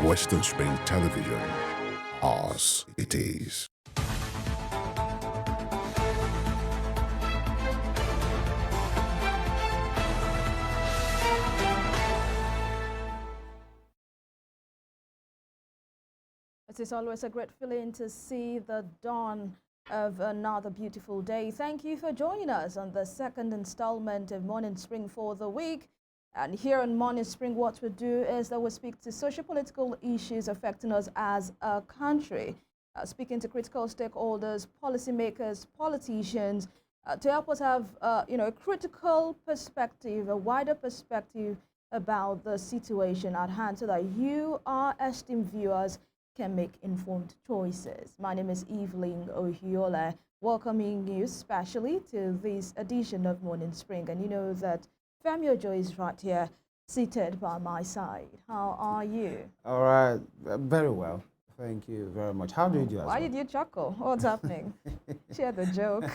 Western Spring Television. Ours it is. It is always a great feeling to see the dawn of another beautiful day. Thank you for joining us on the second installment of Morning Spring for the week. And here on Morning Spring, what we do is that we speak to socio-political issues affecting us as a country, speaking to critical stakeholders, policymakers, politicians, to help us have a critical perspective, a wider perspective about the situation at hand so that you, our esteemed viewers, can make informed choices. My name is Evelyn Ohiolei, welcoming you specially to this edition of Morning Spring. And you know that Femi is right here, seated by my side. How are you? All right, very well. Thank you very much. How do you do? Why did you chuckle? What's happening? Share the joke.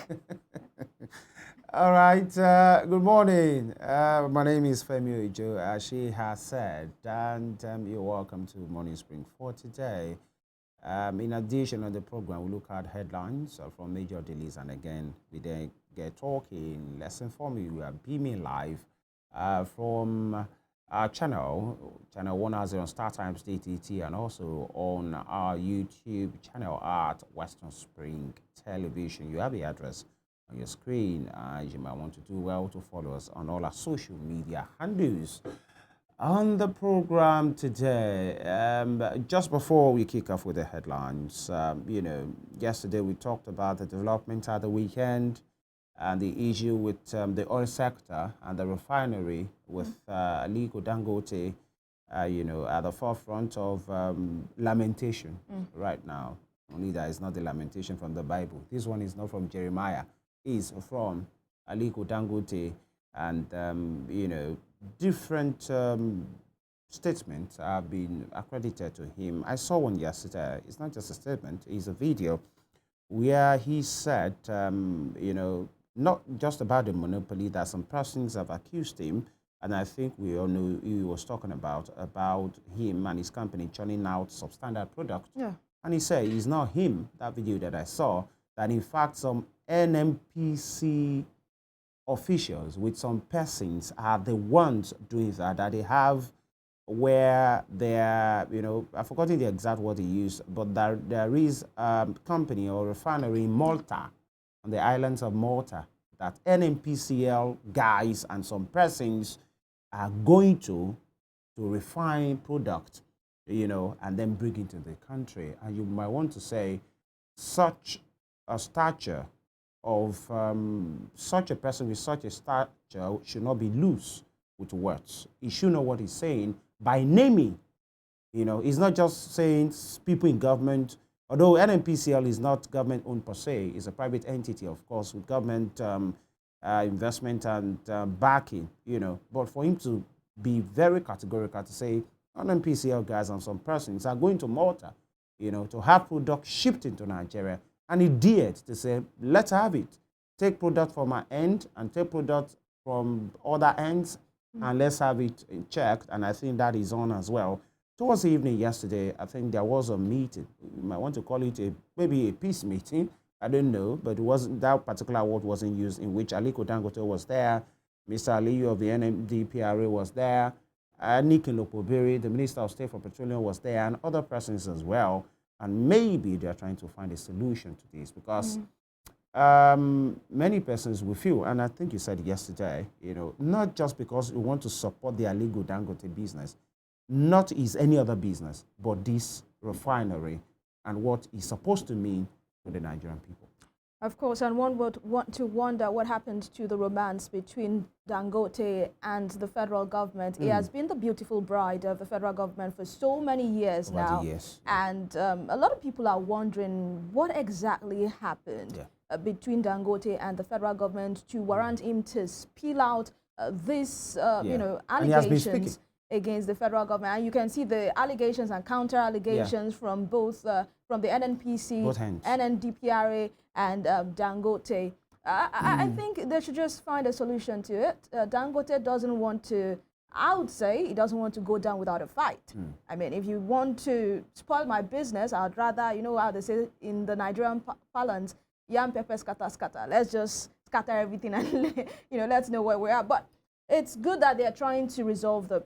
All right, good morning. My name is Femi Ojo, as she has said, and you're welcome to Morning Spring for today. In addition on the program, we look at headlines from major dailies, and again, we then get talking, let's inform you, we are beaming live from our channel 100 on Star Times DTT, and also on our YouTube channel at Western Spring Television. You have the address on your screen. You might want to do well to follow us on all our social media handles. On the program today, just before we kick off with the headlines, yesterday we talked about the development at the weekend and the issue with the oil sector and the refinery with Aliko Dangote, at the forefront of lamentation right now. Only that is not the lamentation from the Bible. This one is not from Jeremiah. It's from Aliko Dangote, and different statements have been accredited to him. I saw one yesterday. It's not just a statement, it's a video where he said, not just about the monopoly, that some persons have accused him, and I think we all know he was talking about him and his company churning out substandard products. Yeah. And he said it's not him, that video that I saw, that in fact some NMPC officials with some persons are the ones doing that they have where they're, I've forgotten the exact word he used, but there is a company or refinery in Malta, on the islands of Malta, that NMPCL guys and some persons are going to refine product, and then bring into the country. And you might want to say such a stature of such a person with such a stature should not be loose with words. He should know what he's saying by naming. He's not just saying people in government, although NMPCL is not government owned per se, it's a private entity, of course, with government investment and backing, But for him to be very categorical to say NMPCL guys and some persons are going to Malta, to have products shipped into Nigeria, and he dared to say, let's have it. Take product from our end and take product from other ends, and let's have it checked. And I think that is on as well. Towards the evening yesterday, I think there was a meeting. You might want to call it maybe a peace meeting. I don't know, but it wasn't, that particular word wasn't used, in which Aliko Dangote was there, Mr. Aliyu of the NMDPRA was there, Nikin Lopobiri, the Minister of State for Petroleum, was there, and other persons as well. And maybe they're trying to find a solution to this, because many persons will feel, and I think you said yesterday, not just because we want to support the Aliko Dangote business, not is any other business, but this refinery and what is supposed to mean to the Nigerian people. Of course, and one would want to wonder what happened to the romance between Dangote and the federal government. He has been the beautiful bride of the federal government for so many years now. Yes. And a lot of people are wondering what exactly happened between Dangote and the federal government to warrant him to spill out this, allegations against the federal government. And you can see the allegations and counter allegations from both from the NNPC, NNDPRA, and Dangote. I think they should just find a solution to it. Dangote doesn't want to I would say he doesn't want to go down without a fight. I mean, if you want to spoil my business, I'd rather, you know how they say in the Nigerian parlance, yam pepper scatter scatter. Let's just scatter everything and let's know where we are. But it's good that they're trying to resolve the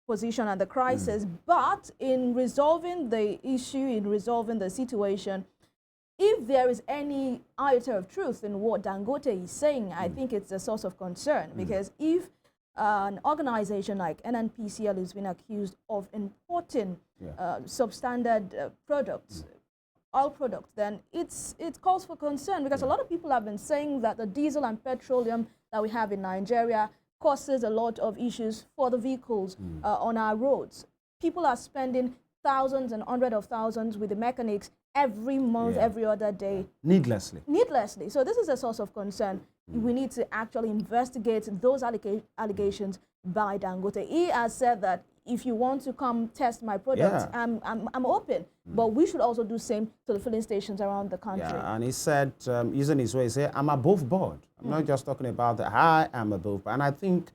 position and the crisis. But in resolving the issue, in resolving the situation, if there is any iota of truth in what Dangote is saying, I think it's a source of concern, because if an organization like NNPCL is being accused of importing substandard products, oil products, then it calls for concern, because a lot of people have been saying that the diesel and petroleum that we have in Nigeria causes a lot of issues for the vehicles on our roads. People are spending thousands and hundreds of thousands with the mechanics every month, every other day. Needlessly. Needlessly. So this is a source of concern. We need to actually investigate those allegations by Dangote. He has said that if you want to come test my product, I'm open. But we should also do same to the filling stations around the country. Yeah, and he said, using his way, he said, I'm above board. I'm not just talking about that. I am above board. And I think,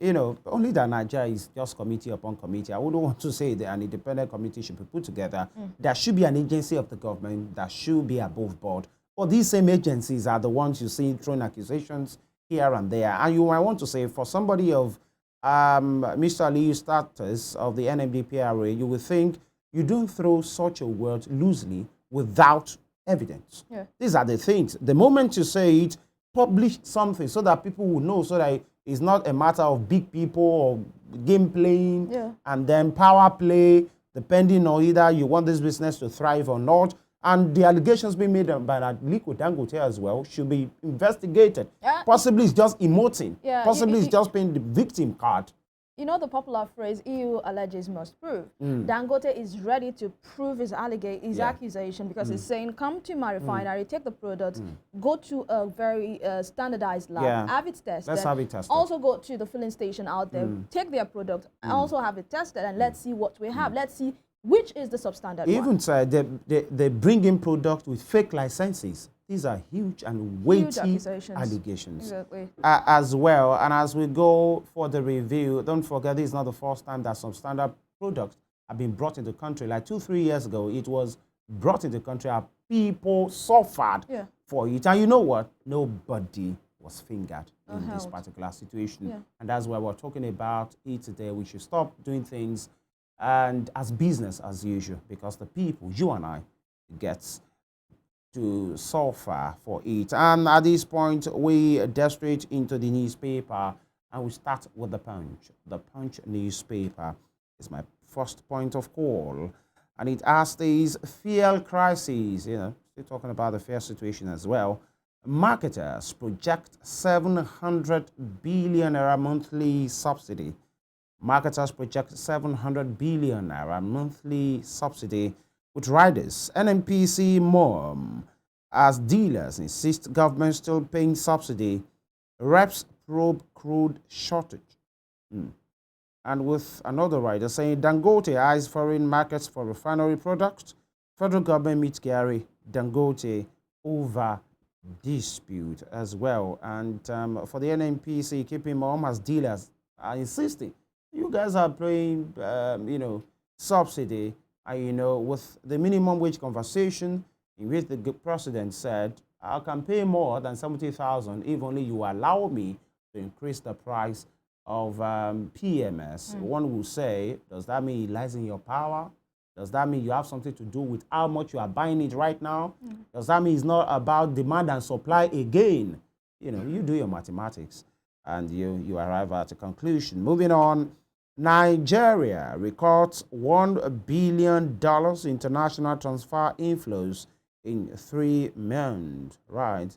only that Nigeria is just committee upon committee. I wouldn't want to say that an independent committee should be put together. There should be an agency of the government that should be above board. But these same agencies are the ones you see throwing accusations here and there. And you might want to say, for somebody of Mr. Ali's status of the NMDPRA, you would think you don't throw such a word loosely without evidence. Yeah. These are the things. The moment you say it, publish something so that people will know, so that it's not a matter of big people or game playing and then power play, depending on either you want this business to thrive or not. And the allegations being made by Aliko Dangote as well should be investigated. Possibly it's just emoting. Possibly it's just playing the victim card. You know the popular phrase, "EU alleges must prove." Dangote is ready to prove his accusation, because he's saying, come to my refinery, take the product, go to a very standardized lab, have it tested. Let's have it tested. Also go to the filling station out there, take their product, also have it tested, and let's see what we have. Let's see which is the substandard one. Even said they bring in product with fake licenses. These are huge and weighty allegations. Exactly. As well. And as we go for the review, don't forget this is not the first time that some standard products have been brought into the country. Like 2-3 years ago, it was brought into the country and people suffered for it. And you know what? Nobody was fingered in this particular situation. And that's why we're talking about it today. We should stop doing things and as business as usual, because the people, you and I, gets to suffer for it. And at this point, we dive straight into the newspaper, and we start with the Punch. The Punch newspaper is my first point of call, and it asks this: fuel crisis. Still talking about the fuel situation as well. Marketers project 700 billion naira monthly subsidy. Marketers project 700 billion naira monthly subsidy with riders. NNPC mom as dealers insist government still paying subsidy. Reps probe crude shortage. And with another rider saying Dangote eyes foreign markets for refinery products. Federal government meets Gary Dangote over dispute as well. And for the NNPC, keeping mom as dealers are insisting you guys are paying, subsidy, and, with the minimum wage conversation in which the president said, I can pay more than 70,000 if only you allow me to increase the price of PMS. One will say, does that mean it lies in your power? Does that mean you have something to do with how much you are buying it right now? Does that mean it's not about demand and supply again? You do your mathematics and you arrive at a conclusion. Moving on, Nigeria records $1 billion international transfer inflows in 3 months. Right,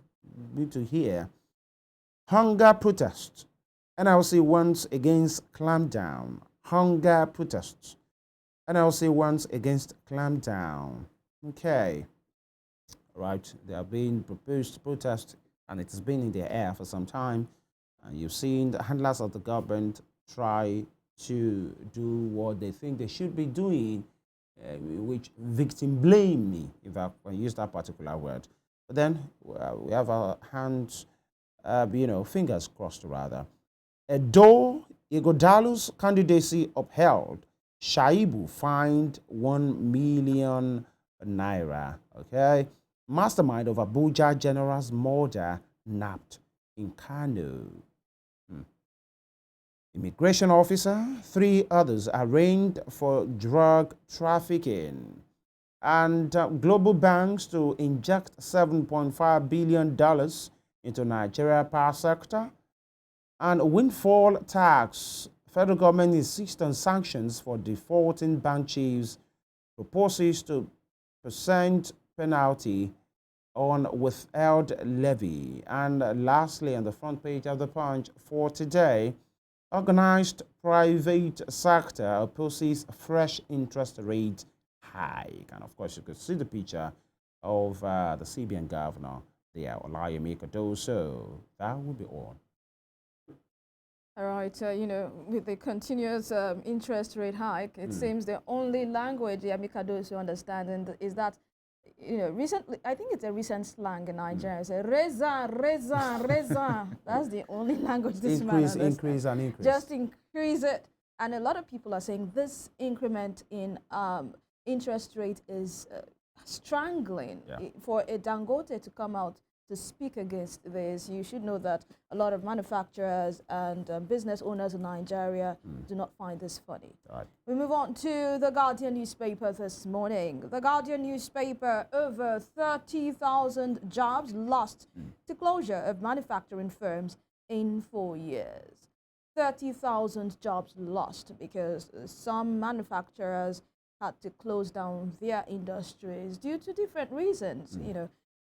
need to hear. Hunger protest. NLC warns against clampdown. Hunger protests. NLC warns against clampdown. Okay. Right, there have been proposed protests, and it has been in the air for some time. And you've seen the handlers of the government try to do what they think they should be doing, which victim blame me, if I can use that particular word. But then we have our hands, fingers crossed rather. A door Ighodalo's candidacy upheld. Shaibu fined 1 million naira. Okay. Mastermind of Abuja General's murder nabbed in Kano. Immigration officer, 3 others arraigned for drug trafficking. And global banks to inject $7.5 billion into Nigeria power sector. And windfall tax. Federal government insists on sanctions for defaulting bank chiefs. Proposes to percent penalty on withheld levy. And lastly, on the front page of the Punch for today, organized private sector opposes fresh interest rate hike. And of course, you could see the picture of the CBN governor there, Ohiolei. So that will be all. All right, with the continuous interest rate hike, it seems the only language the Amikadoso understand is that, recently, I think it's a recent slang in Nigeria. Say, reza, reza, reza. That's the only language this man understands. Increase and increase. Just increase it. And a lot of people are saying this increment in interest rate is strangling. For a Dangote to come out to speak against this, you should know that a lot of manufacturers and business owners in Nigeria do not find this funny. Right. We move on to the Guardian newspaper this morning. The Guardian newspaper, over 30,000 jobs lost to closure of manufacturing firms in 4 years. 30,000 jobs lost because some manufacturers had to close down their industries due to different reasons,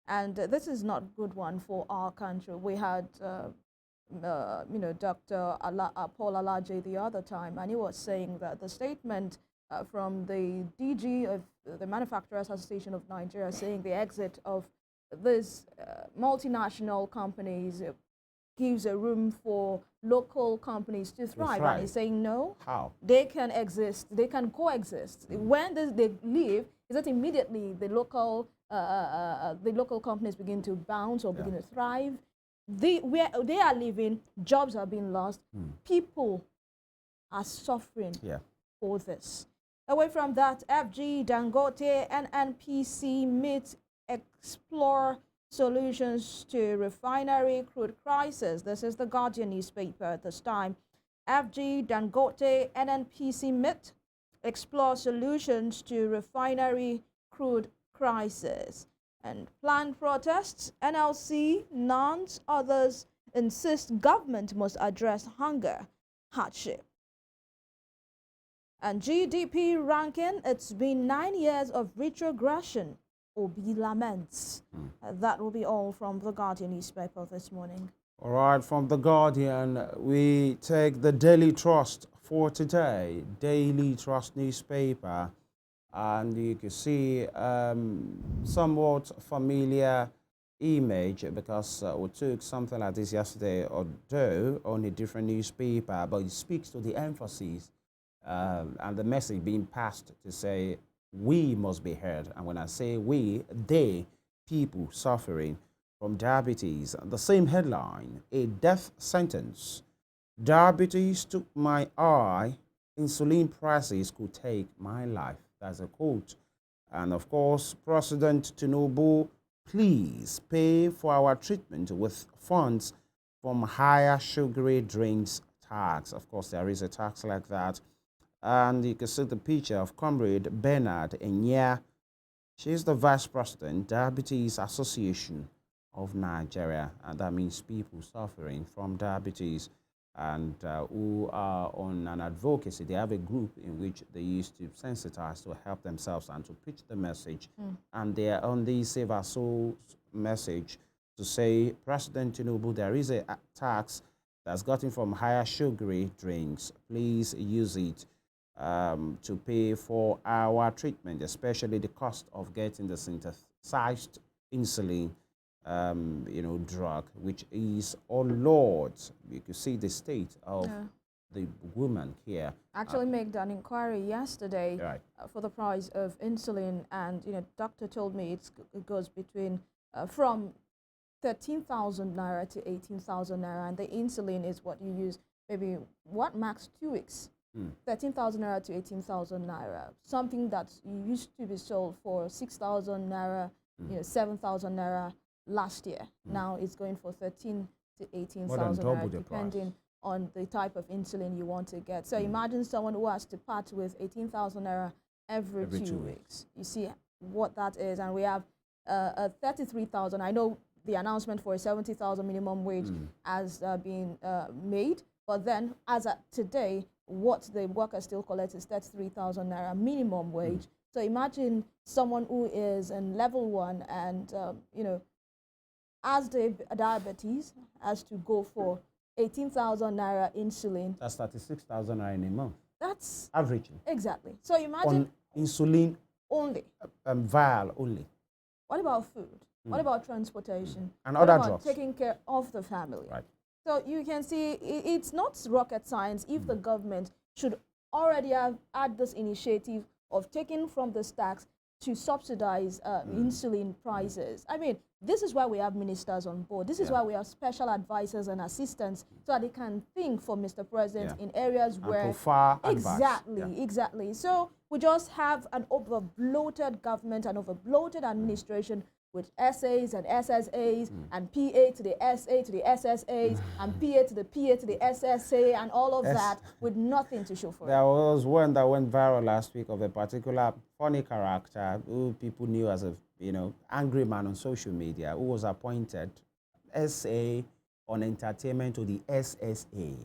and this is not a good one for our country. We had, Dr. Paul Alaje the other time, and he was saying that the statement from the DG of the Manufacturers Association of Nigeria saying the exit of these multinational companies gives a room for local companies to thrive. And he's saying no. How? They can exist. They can coexist. When they leave, is that immediately the local companies begin to bounce or begin to thrive. Where they are living, jobs are being lost. People are suffering for this. Away from that, FG, Dangote, and NPC meet, explore solutions to refinery crude crisis. This is the Guardian newspaper at this time. FG, Dangote, and NPC meet, explore solutions to refinery crude crisis. And planned protests, NLC, nuns, others insist government must address hunger, hardship. And GDP ranking, it's been 9 years of retrogression. Obi laments. That will be all from the Guardian newspaper this morning. All right, from the Guardian, we take the Daily Trust for today. Daily Trust newspaper. And you can see somewhat familiar image because we took something like this yesterday, although on a different newspaper, but it speaks to the emphasis and the message being passed to say we must be heard. And when I say we, they, people suffering from diabetes. The same headline, a death sentence. Diabetes took my eye, insulin prices could take my life. That's a quote. And of course, President Tinubu, please pay for our treatment with funds from higher sugary drinks tax. Of course, there is a tax like that. And you can see the picture of Comrade Bernard Enya. She's the Vice President, Diabetes Association of Nigeria. And that means people suffering from diabetes and who are on an advocacy. They have a group in which they used to sensitize to help themselves and to preach the message. And they are on the Save Our Souls message to say, President Tinubu, there is a tax that's gotten from higher sugary drinks. Please use it to pay for our treatment, especially the cost of getting the synthesized insulin drug, which is, oh Lord, you can see the state of the woman here. Actually made an inquiry yesterday for the price of insulin, and doctor told me it goes between from 13,000 naira to 18,000 naira, and the insulin is what you use maybe what max 2 weeks, 13,000 naira to 18,000 naira. Something that used to be sold for 6,000 naira, 7,000 naira last year. Now it's going for 13 to 18,000 naira, depending on the type of insulin you want to get. So imagine someone who has to part with 18,000 naira every 2 weeks. You see what that is, and we have 33,000. I know the announcement for a 70,000 minimum wage has been made, but then as of today, what the workers still collect is 33,000 naira minimum wage. So imagine someone who is in level 1 and has diabetes, has to go for 18,000 naira insulin. That's 36,000 naira in a month. That's averaging. Exactly. So imagine on insulin only. Vial only. What about food? What about transportation? And what other about drugs? Taking care of the family. Right. So you can see it's not rocket science if the government should already have had this initiative of taking from the tax to subsidize insulin prices. I mean, this is why we have ministers on board. This is why we have special advisors and assistants, so that they can think for Mr. President in areas and where exactly. So we just have an over-bloated government, an over-bloated administration with SAs and SSAs and PA to the SA to the SSAs and PA to the SSA and all of that with nothing to show for it. There was one that went viral last week of a particular funny character who people knew as a angry man on social media, who was appointed SA on entertainment to the SSA.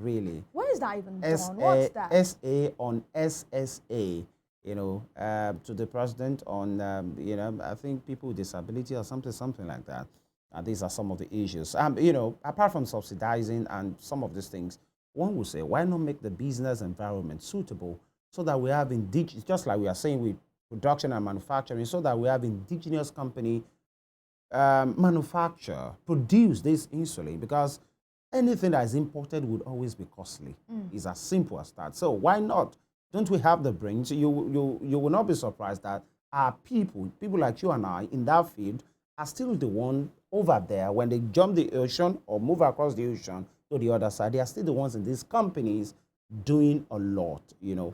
Really? Where is that even done? What's that? SA on SSA. To the president on, I think people with disability or something like that. And these are some of the issues. Apart from subsidizing and some of these things, one would say, why not make the business environment suitable so that we have indigenous, just like we are saying with production and manufacturing, so that we have indigenous company produce this insulin, because anything that is imported would always be costly. It's as simple as that. So why not? Don't we have the brains? You will not be surprised that our people like you and I in that field are still the one over there when they jump the ocean or move across the ocean to the other side. They are still the ones in these companies doing a lot,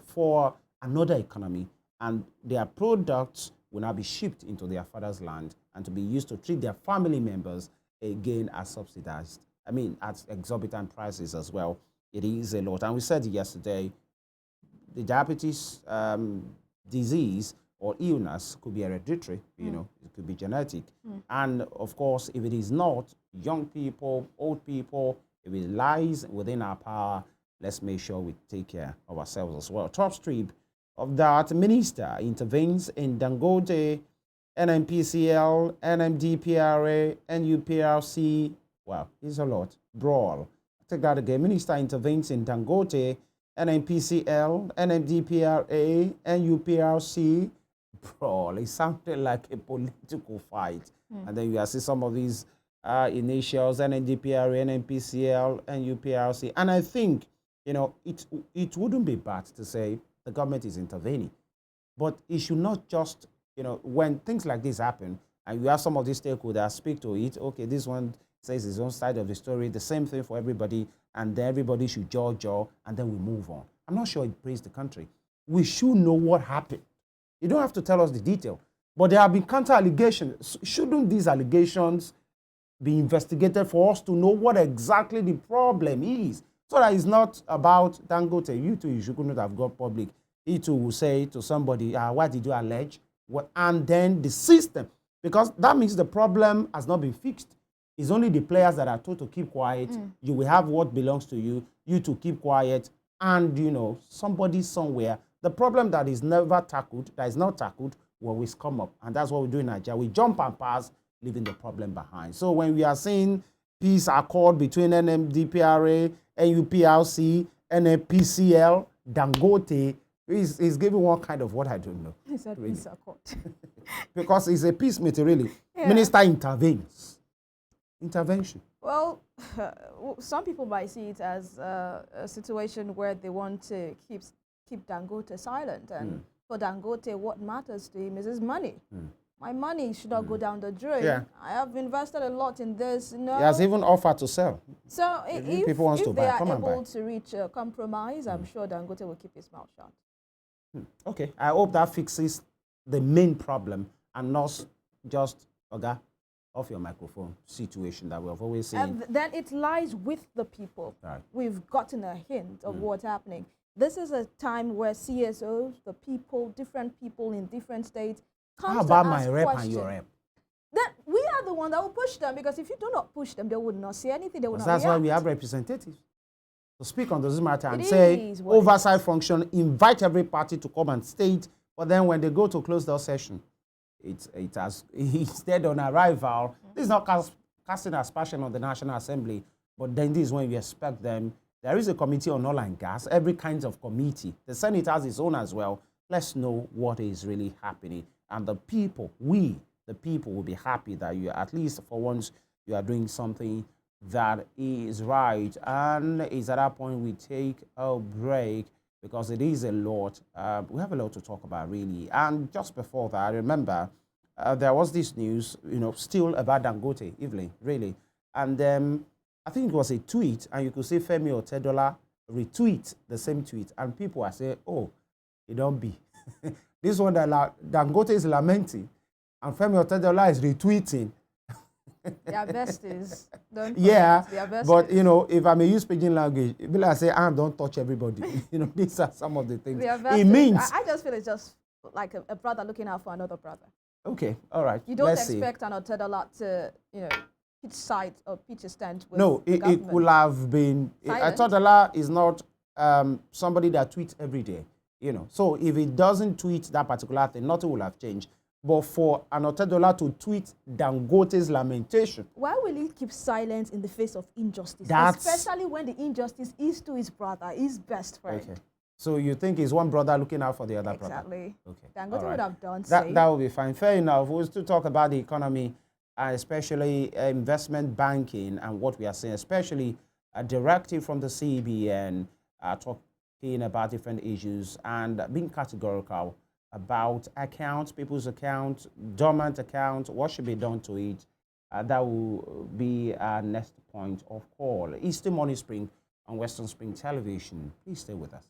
for another economy. And their products will now be shipped into their father's land and to be used to treat their family members again as subsidized. I mean, at exorbitant prices as well. It is a lot. And we said yesterday, the diabetes disease or illness could be hereditary, it could be genetic. And of course, if it is not, young people, old people, if it lies within our power, let's make sure we take care of ourselves as well. Top strip of that, minister intervenes in Dangote, NNPCL, NMDPRA, NUPRC. Wow, it's a lot. Brawl. Take that again. Minister intervenes in Dangote, NNPCL, NMDPRA, NUPRC. Brawl. It sounded like a political fight. And then you see some of these initials, NNDPRA, NNPCL, NUPRC. And I think, it wouldn't be bad to say the government is intervening. But it should not just, when things like this happen, and you have some of these stakeholders speak to it, okay, this one says his own side of the story, the same thing for everybody, and then everybody should jaw, and then we move on. I'm not sure it praised the country. We should know what happened. You don't have to tell us the detail. But there have been counter-allegations. Shouldn't these allegations be investigated for us to know what exactly the problem is? So that it's not about Dangote. You too, you shouldn't have got public. He too will say to somebody, why did you allege? And then the system, because that means the problem has not been fixed. It's only the players that are told to keep quiet. You will have what belongs to you. You to keep quiet. And, somebody somewhere, the problem that is never tackled, that is not tackled, will always come up. And that's what we do in Nigeria. We jump and pass, leaving the problem behind. So when we are seeing peace accord between NMDPRA, NUPRC, NNPCL, Dangote, is giving one kind of what I don't know. He said really. Peace accord. Because it's a peace meeting, really. Yeah. Minister intervenes. Intervention. Well, some people might see it as a situation where they want to keep Dangote silent. And for Dangote, what matters to him is his money. My money should not go down the drain. Yeah. I have invested a lot in this. He has even offered to sell. So If people wants to if they buy, are come and buy. able to reach a compromise, I'm sure Dangote will keep his mouth shut. Okay, I hope that fixes the main problem and not just, okay, off your microphone situation that we have always seen. And then it lies with the people. Right. We've gotten a hint of what's happening. This is a time where CSOs, the people, different people in different states, comes How about to my ask rep questions. and your rep? Then we are the one that will push them, because if you do not push them, they would not say anything. They would not That's react. why we have representatives to speak on this matter and It say is what it oversight function, invite every party to come and state, but then when they go to close door session, it's dead on arrival. This is not casting aspersion on the National Assembly, but then this is when we expect them. There is a committee on oil and gas, every kind of committee. The Senate has its own as well. Let's know what is really happening. And the people, the people will be happy that you, at least for once, you are doing something that is right. And it's at that point we take a break, because it is a lot. We have a lot to talk about, really. And just before that, I remember there was this news, still about Dangote, Evelyn, really. And I think it was a tweet, and you could see Femi Otedola retweet the same tweet, and people are saying, oh, it don't be. This one that Dangote is lamenting, and Femi Otedola is retweeting. Their besties. Don't Yeah, forget, their but besties. if I may use pidgin language, it be like say, don't touch everybody. These are some of the things. Their It besties. means I just feel it's just like a brother looking out for another brother. okay, all right. You don't let's expect an Otedola to, pitch sides or pitch a stand with No, the it government. could have been. Silent. Otedola is not somebody that tweets every day. So if it doesn't tweet that particular thing, nothing will have changed. But for an Otedola to tweet Dangote's lamentation, Why will he keep silent in the face of injustice? That's- Especially when the injustice is to his brother, his best friend. okay. So you think it's one brother looking out for the other brother? Exactly. Okay. Dangote all right. would have done That same. that will be fine. Fair enough. We'll still talk about the economy, especially investment banking and what we are seeing, especially a directive from the CBN talking about different issues and being categorical about accounts, people's accounts, dormant accounts, what should be done to it. That will be our next point of call. Eastern Morning Spring on Western Spring Television. Please stay with us.